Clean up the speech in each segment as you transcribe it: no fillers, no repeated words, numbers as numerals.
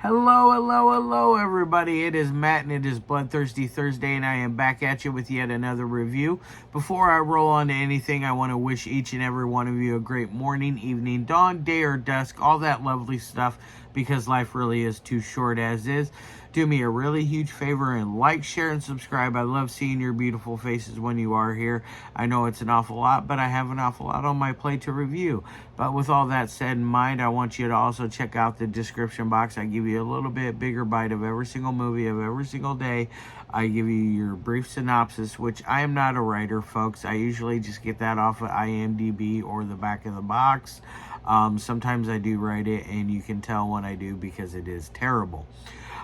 Hello, hello, hello, everybody. It is Matt, and it is Bloodthirsty Thursday, and I am back at you with yet another review. Before I roll on to anything, I want to wish each and every one of you a great morning, evening, dawn, day, or dusk, all that lovely stuff, because life really is too short as is. Do me a really huge favor and like, share, and subscribe. I love seeing your beautiful faces when you are here. I know it's an awful lot, but I have an awful lot on my plate to review. But with all that said in mind, I want you to also check out the description box. I give you a little bit bigger bite of every single movie of every single day. I give you your brief synopsis, which I am not a writer, folks. I usually just get that off of IMDb or the back of the box. Sometimes I do write it, and you can tell when I do because it is terrible.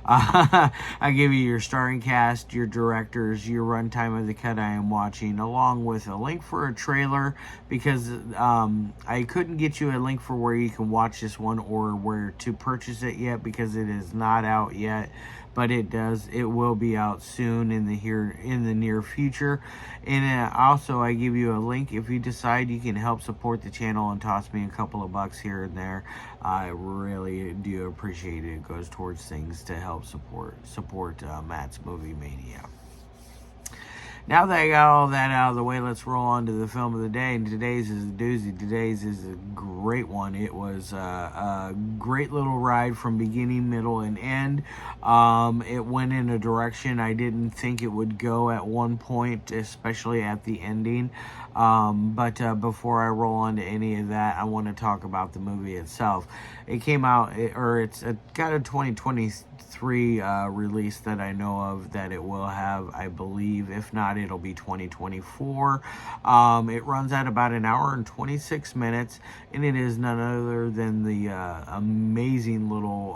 I give you your starring cast, your directors, your runtime of the cut I am watching, along with a link for a trailer, because I couldn't get you a link for where you can watch this one or where to purchase it yet, because it is not out yet. But it will be out soon in the near future. And also, I give you a link if you decide you can help support the channel and toss me a couple of bucks here and there. I really do appreciate it. It goes towards things to help support Matt's Movie Mania. Now that I got all that out of the way, let's roll on to the film of the day. And today's is a doozy. Today's is a great one. It was a great little ride from beginning, middle, and end. It went in a direction I didn't think it would go at one point, especially at the ending. But before I roll on to any of that, I want to talk about the movie itself. It came out, it's got a 2023 release that I know of that it will have, I believe. If not, it'll be 2024. It runs at about an hour and 26 minutes, and it is none other than the amazing little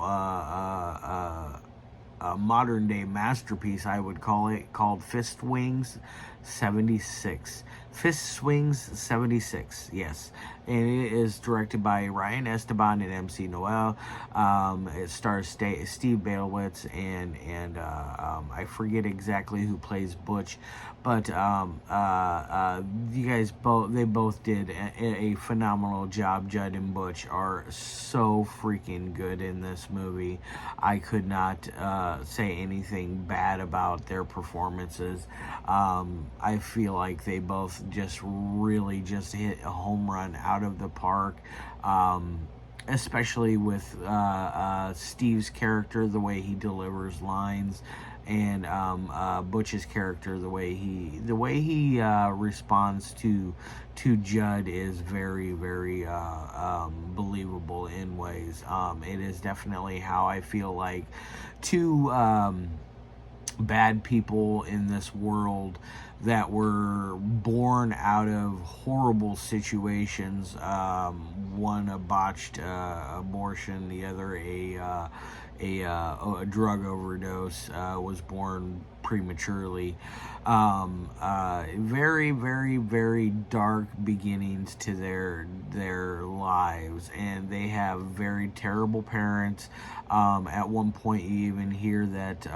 modern day masterpiece, I would call it, called Fistswings 76. Fistswings 76, yes. And it is directed by Ryan Esteban and MC Nowell. It stars Steve Balewicz and I forget exactly who plays Butch, but you guys both did a phenomenal job. Jud and Butch are so freaking good in this movie. I could not say anything bad about their performances. I feel like they both just really just hit a home run out of the park, especially with Steve's character, the way he delivers lines, and Butch's character, the way he responds to Jud is very, very believable in ways. It is definitely how I feel like two bad people in this world that were born out of horrible situations. One a botched abortion, the other a drug overdose, was born prematurely. Very, very, very dark beginnings to their lives, and they have very terrible parents. At one point, you even hear that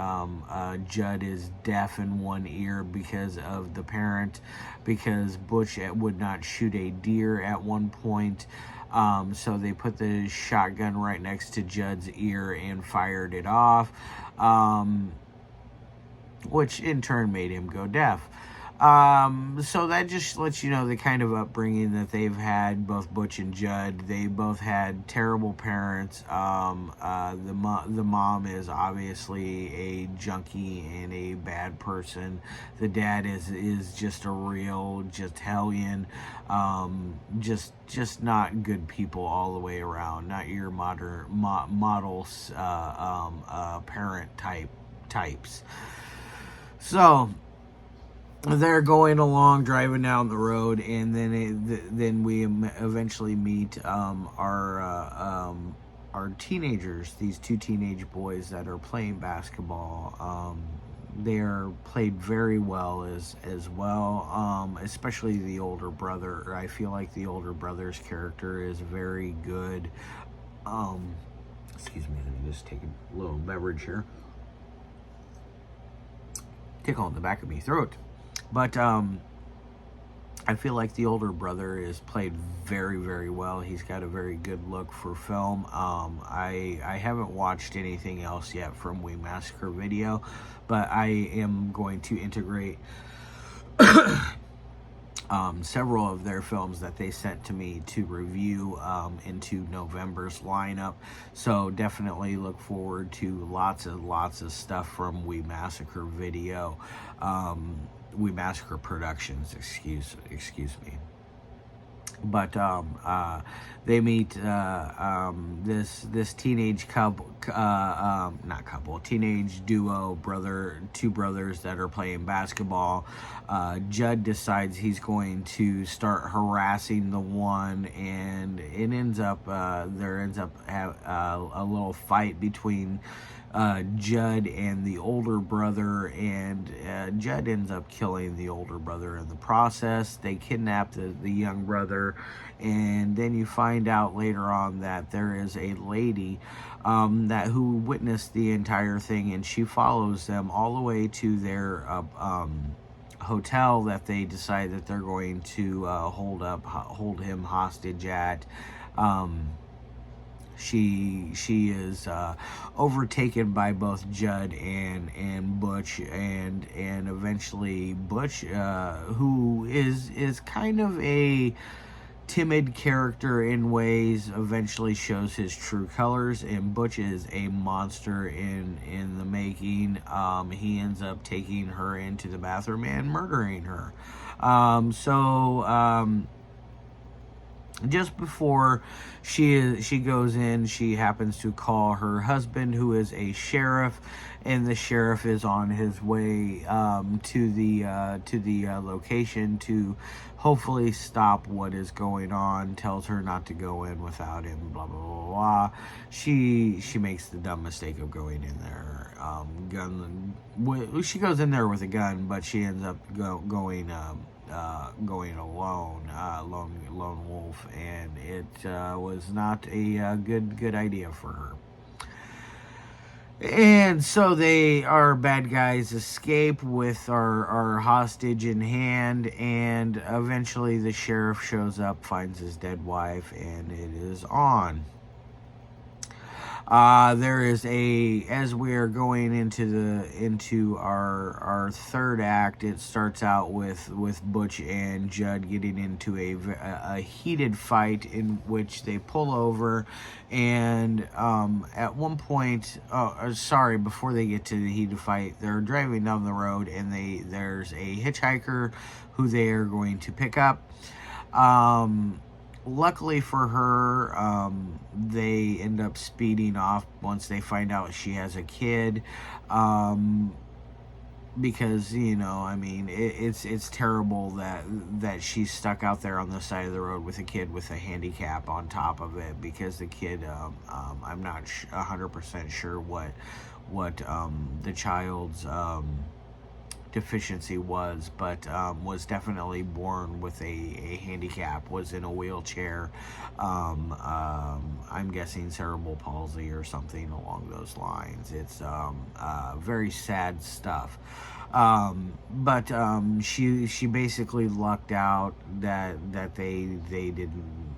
Jud is deaf in one ear because of the parent, because Butch would not shoot a deer at one point. So they put the shotgun right next to Jud's ear and fired it off, which in turn made him go deaf. So that just lets you know the kind of upbringing that they've had, both Butch and Jud. They both had terrible parents. The mom is obviously a junkie and a bad person. The dad is just a real, just hellion. Just not good people all the way around. Not your model parent types. So they're going along, driving down the road, and then we eventually meet our teenagers. These two teenage boys that are playing basketball. They are played very well as well, especially the older brother. I feel like the older brother's character is very good. Excuse me, let me just take a little beverage here. Tickle in the back of my throat. But I feel like the older brother is played very, very well. He's got a very good look for film. I haven't watched anything else yet from We Massacre Video, but I am going to integrate several of their films that they sent to me to review into November's lineup. So definitely look forward to lots of stuff from We Massacre Video. We Massacre Productions, excuse me. But they meet this teenage couple, not couple, teenage duo, two brothers that are playing basketball. Jud decides he's going to start harassing the one, and it ends up a little fight between Jud and the older brother, and Jud ends up killing the older brother in the process. They kidnap the young brother, and then you find out later on that there is a lady who witnessed the entire thing, and she follows them all the way to their hotel that they decide that they're going to hold him hostage at. She is overtaken by both Jud and Butch, and eventually Butch, who is kind of a timid character in ways, eventually shows his true colors, and Butch is a monster in the making. He ends up taking her into the bathroom and murdering her. Just before she goes in, she happens to call her husband, who is a sheriff, and the sheriff is on his way to the location to hopefully stop what is going on. Tells her not to go in without him. Blah blah blah blah. She makes the dumb mistake of going in there. She goes in there with a gun, but she ends up going alone, lone wolf, and it was not a good idea for her. And so our bad guys escape with our hostage in hand, and eventually the sheriff shows up, finds his dead wife, and it is on. There is as we are going into our third act, it starts out with Butch and Jud getting into a heated fight in which they pull over, and at one point, before they get to the heated fight, they're driving down the road, and there's a hitchhiker who they are going to pick up. Luckily for her, they end up speeding off once they find out she has a kid, because it's terrible that she's stuck out there on the side of the road with a kid with a handicap on top of it, because the kid, I'm not 100% sure what the child's deficiency was, but was definitely born with a handicap, was in a wheelchair. I'm guessing cerebral palsy or something along those lines. It's very sad stuff. But she basically lucked out that they didn't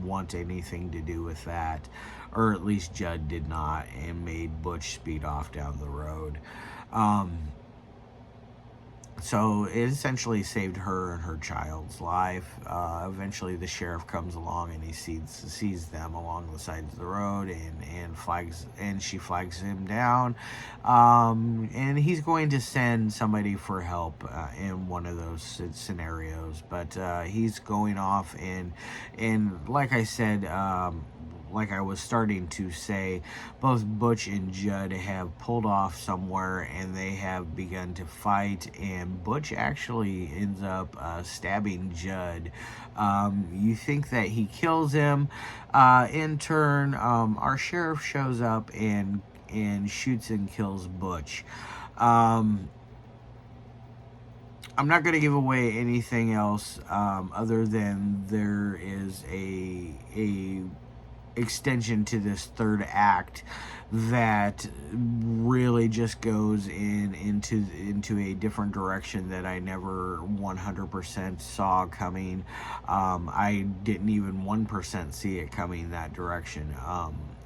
want anything to do with that, or at least Jud did not, and made Butch speed off down the road. So it essentially saved her and her child's life. Eventually the sheriff comes along, and he sees them along the sides of the road, and she flags him down, and he's going to send somebody for help in one of those scenarios, but he's going off, and like I said, like I was starting to say, both Butch and Jud have pulled off somewhere, and they have begun to fight, and Butch actually ends up stabbing Jud. You think that he kills him. In turn, our sheriff shows up and shoots and kills Butch. I'm not going to give away anything else other than there is a extension to this third act that really just goes into a different direction that I never 100% saw coming. I didn't even 1% see it coming that direction.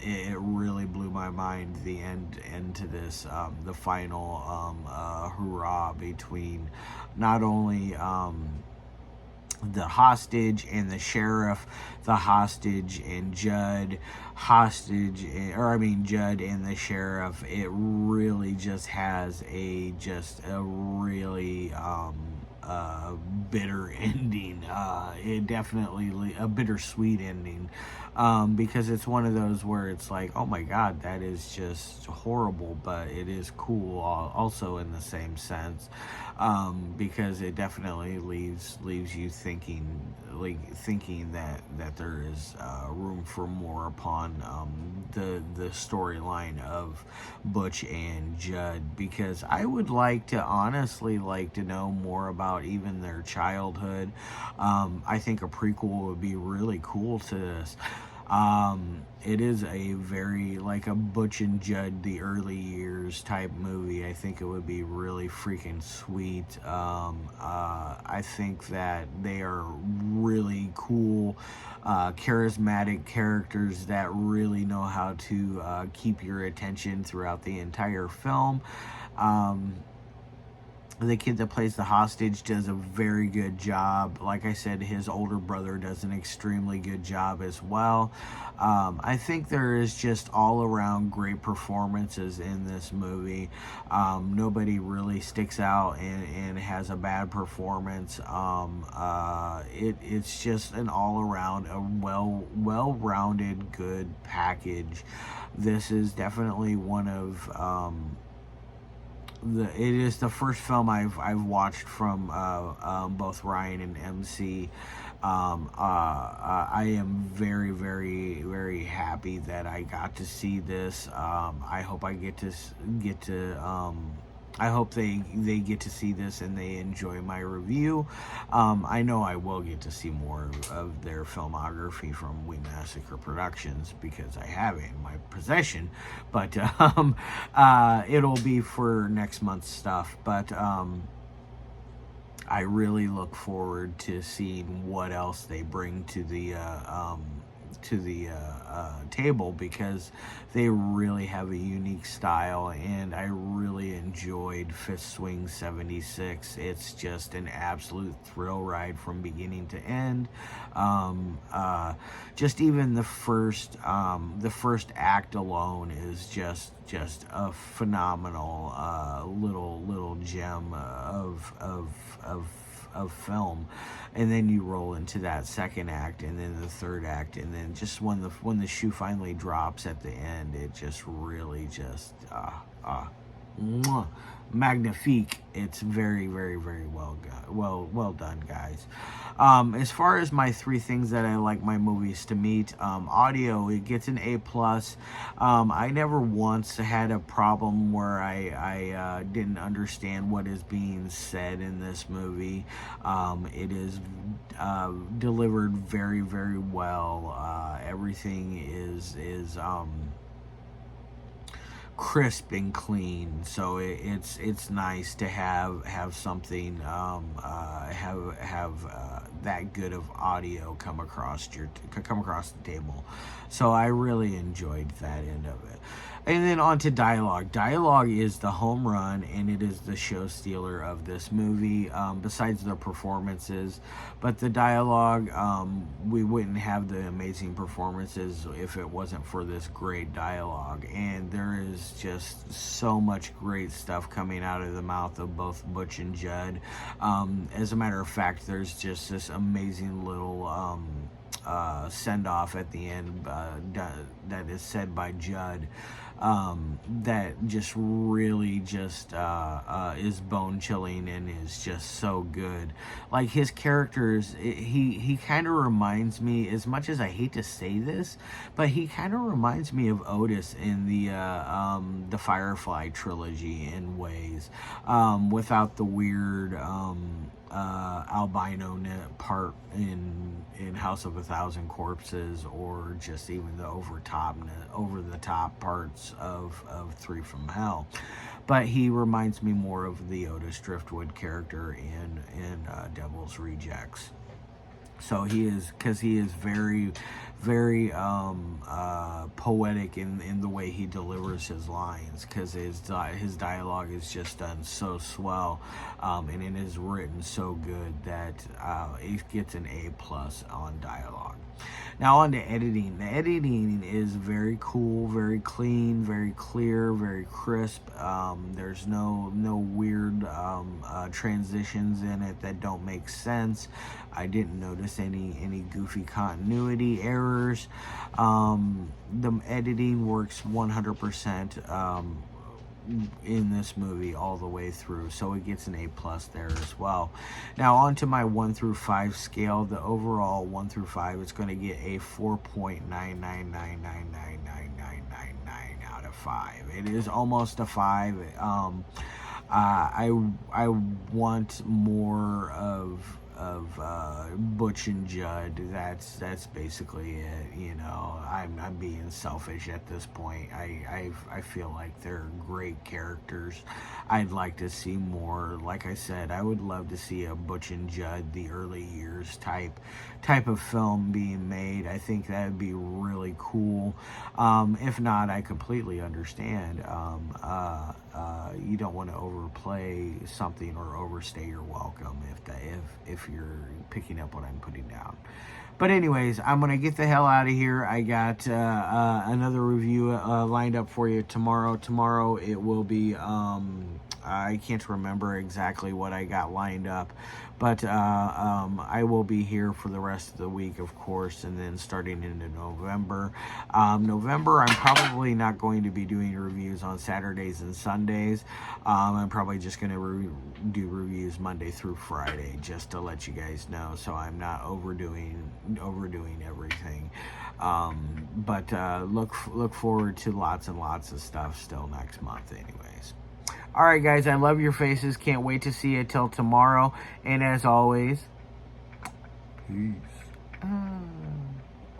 It really blew my mind, the end to this, the final hurrah between not only the hostage and the sheriff, the hostage and Jud, Jud and the sheriff. It really just has a really bitter ending. It definitely a bittersweet ending, because it's one of those where it's like, oh my god, that is just horrible, but it is cool also in the same sense, because it definitely leaves you thinking that there is room for more upon the storyline of Butch and Jud, because I would honestly like to know more about even their childhood. I think a prequel would be really cool to this. It is a very, like a Butch and Jud, the early years type movie. I think it would be really freaking sweet. I think that they are really cool, charismatic characters that really know how to keep your attention throughout the entire film. The kid that plays the hostage does a very good job. Like I said, his older brother does an extremely good job as well. I think there is just all around great performances in this movie. Nobody really sticks out and has a bad performance. It's just an all around, a well-rounded, good package. This is definitely one of it is the first film I've watched from both Ryan and MC. I am very, very, very happy that I got to see this. I hope I get to I hope they get to see this and they enjoy my review. I know I will get to see more of their filmography from We Massacre Productions, because I have it in my possession. But it'll be for next month's stuff. But I really look forward to seeing what else they bring to the table, because they really have a unique style, and I really enjoyed Fistswings 76. It's just an absolute thrill ride from beginning to end. Just even the first act alone is just a phenomenal little gem of film. And then you roll into that second act, and then the third act, and then just when the shoe finally drops at the end, it just really just magnifique. It's very, very, very well done, guys. As far as my three things that I like my movies to meet, audio, it gets an A+. I never once had a problem where I didn't understand what is being said in this movie. It is delivered very, very well. Everything is crisp and clean, so it's nice to have something have that good of audio come across the table. So I really enjoyed that end of it. And then on to dialogue. Dialogue is the home run, and it is the show stealer of this movie, besides the performances. But the dialogue, we wouldn't have the amazing performances if it wasn't for this great dialogue. And there is just so much great stuff coming out of the mouth of both Butch and Jud. As a matter of fact, there's just this amazing little send-off at the end that is said by Jud, that just really just is bone-chilling and is just so good. Like, his characters, he kind of reminds me, as much as I hate to say this, but he kind of reminds me of Otis in the Firefly trilogy in ways, without the weird albino part in House of a Thousand Corpses, or just even the over the top parts of Three from Hell. But he reminds me more of the Otis Driftwood character in Devil's Rejects. So he is very, very poetic in the way he delivers his lines, because his dialogue is just done so swell, and it is written so good that it gets an A+ on dialogue. Now on to editing. The editing is very cool, very clean, very clear, very crisp. There's no weird transitions in it that don't make sense. I didn't notice any goofy continuity errors. The editing works 100% in this movie all the way through, so it gets an A+ there as well. Now on to my 1 through 5 scale. The overall 1 through 5 is going to get a 4.999999999 out of 5. It is almost a 5. I want more of Butch and Jud. That's basically it. You know, I'm being selfish at this point. I feel like they're great characters. I'd like to see more. Like I said, I would love to see a Butch and Jud, the early years type of film being made. I think that would be really cool. If not, I completely understand. You don't want to overplay something or overstay your welcome if you're picking up what I'm putting down. But anyways, I'm going to get the hell out of here. I got another review lined up for you tomorrow. Tomorrow it will be, I can't remember exactly what I got lined up, but I will be here for the rest of the week, of course, and then starting into November. November, I'm probably not going to be doing reviews on Saturdays and Sundays. I'm probably just going to do reviews Monday through Friday, just to let you guys know, so I'm not overdoing everything. But look forward to lots and lots of stuff still next month anyways. Alright guys, I love your faces. Can't wait to see you till tomorrow. And as always, peace.